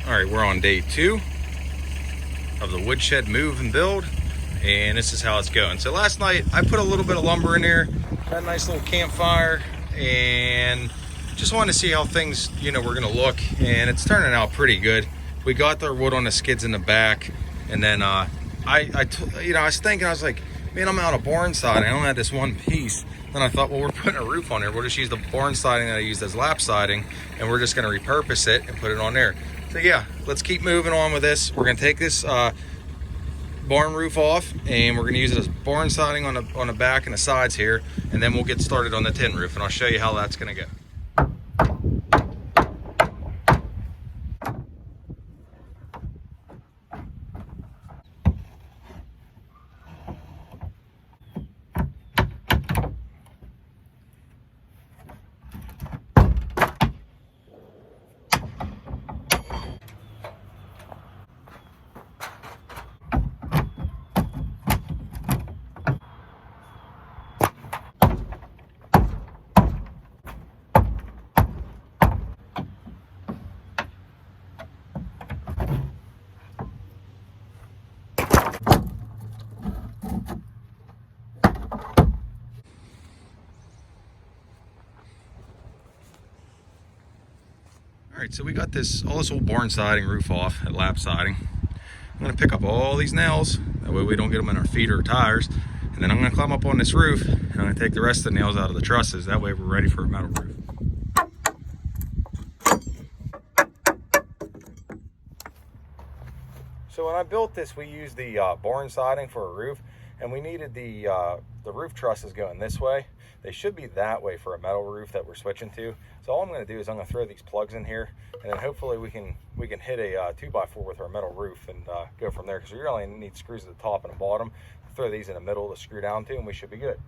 All right, we're on day 2 of the woodshed move and build, and this is how it's going. So last night I put a little bit of lumber in there, had a nice little campfire, and just wanted to see how things, were gonna look, and it's turning out pretty good. We got their wood on the skids in the back, and then I was thinking, I was like, man, I'm out of barn siding. I only had this one piece. Then I thought, well, we're putting a roof on there. We'll just use the barn siding that I used as lap siding, and we're just gonna repurpose it and put it on there. So yeah, let's keep moving on with this. We're gonna take this barn roof off, and we're gonna use it as barn siding on the back and the sides here, and then we'll get started on the tin roof, and I'll show you how that's gonna go. All right, so we got all this old barn siding roof off at lap siding. I'm gonna pick up all these nails, that way we don't get them in our feet or tires, and then I'm gonna climb up on this roof, and I'm gonna take the rest of the nails out of the trusses, that way we're ready for a metal roof. So when I built this, we used the barn siding for a roof, and we needed the roof trusses going this way. They should be that way for a metal roof that we're switching to. So all I'm going to do is I'm going to throw these plugs in here, and then hopefully we can hit a 2x4 with our metal roof and go from there, because we really need screws at the top and the bottom. Throw these in the middle to screw down to, and we should be good.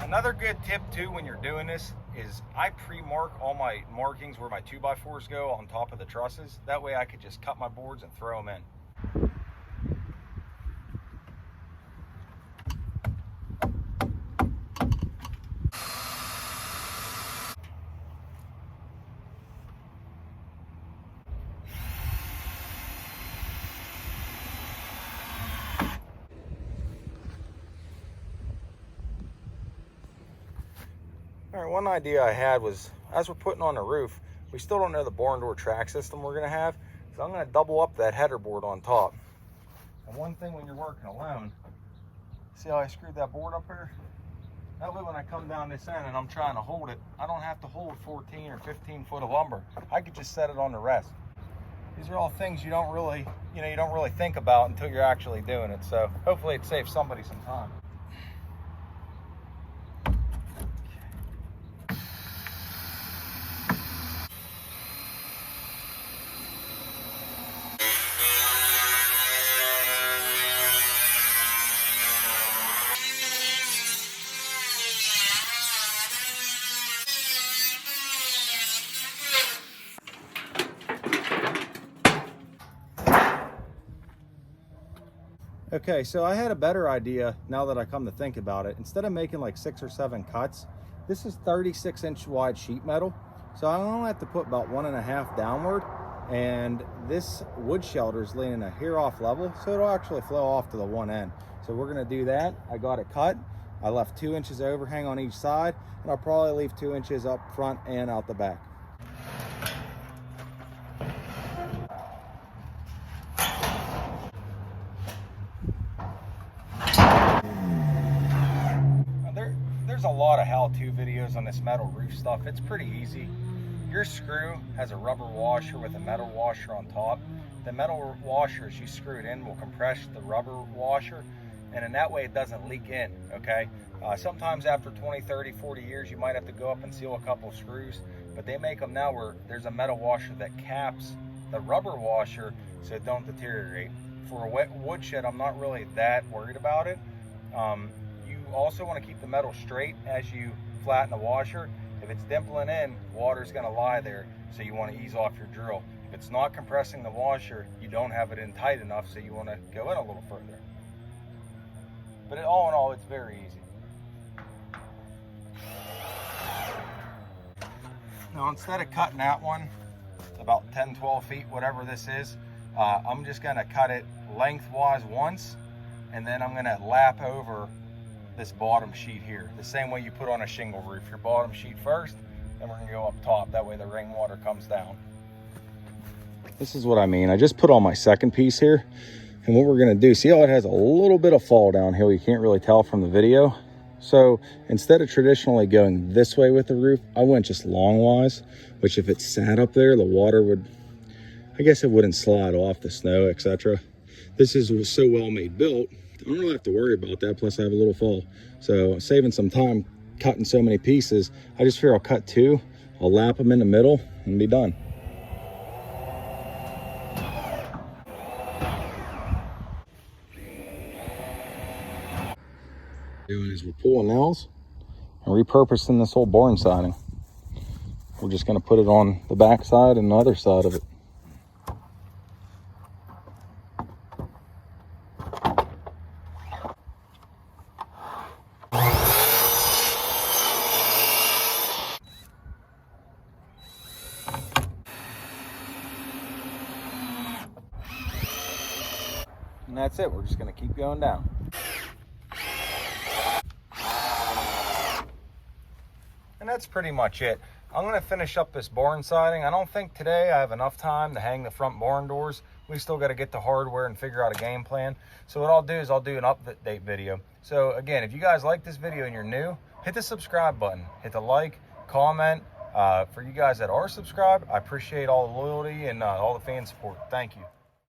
Another good tip too when you're doing this is I pre-mark all my markings where my 2x4s go on top of the trusses. That way I could just cut my boards and throw them in. All right, one idea I had was, as we're putting on the roof, we still don't know the barn door track system we're gonna have, so I'm gonna double up that header board on top. And one thing when you're working alone, see how I screwed that board up here? That way when I come down this end and I'm trying to hold it, I don't have to hold 14 or 15 foot of lumber. I could just set it on the rest. These are all things you don't really think about until you're actually doing it, so hopefully it saves somebody some time. Okay, so I had a better idea now that I come to think about it. Instead of making like 6 or 7 cuts, this is 36-inch wide sheet metal. So I only have to put about 1.5 downward, and this wood shelter is laying a hair off level, so it'll actually flow off to the one end. So we're gonna do that. I got it cut. I left 2 inches overhang on each side, and I'll probably leave 2 inches up front and out the back. There's a lot of how-to videos on this metal roof stuff. It's pretty easy. Your screw has a rubber washer with a metal washer on top. The metal washer, as you screw it in, will compress the rubber washer, and in that way it doesn't leak in, okay? Sometimes after 20, 30, 40 years, you might have to go up and seal a couple screws, but they make them now where there's a metal washer that caps the rubber washer so it don't deteriorate. For a wet woodshed, I'm not really that worried about it. You also want to keep the metal straight as you flatten the washer. If it's dimpling in, water's going to lie there, so you want to ease off your drill. If it's not compressing the washer, you don't have it in tight enough, so you want to go in a little further. But all in all, it's very easy. Now instead of cutting that one about 10-12 feet, whatever this is, I'm just gonna cut it lengthwise once, and then I'm gonna lap over this bottom sheet here, the same way you put on a shingle roof. Your bottom sheet first, then we're gonna go up top, that way the rainwater comes down. This is what I mean. I just put on my second piece here, and what we're gonna do, see how it has a little bit of fall down here, you can't really tell from the video. So instead of traditionally going this way with the roof, I went just longwise, which if it sat up there, the water would, I guess it wouldn't slide off the snow, etc. This is so well made built, I don't really have to worry about that, plus I have a little fall. So saving some time cutting so many pieces, I just figure I'll cut two, I'll lap them in the middle and be done. Doing is we're pulling nails and repurposing this whole boring siding. We're just going to put it on the back side and the other side of it. And that's it. We're just going to keep going down. And that's pretty much it. I'm going to finish up this barn siding. I don't think today I have enough time to hang the front barn doors. We still got to get the hardware and figure out a game plan. So what I'll do is I'll do an update video. So again, if you guys like this video and you're new, hit the subscribe button, hit the like, comment. For you guys that are subscribed, I appreciate all the loyalty and all the fan support. Thank you.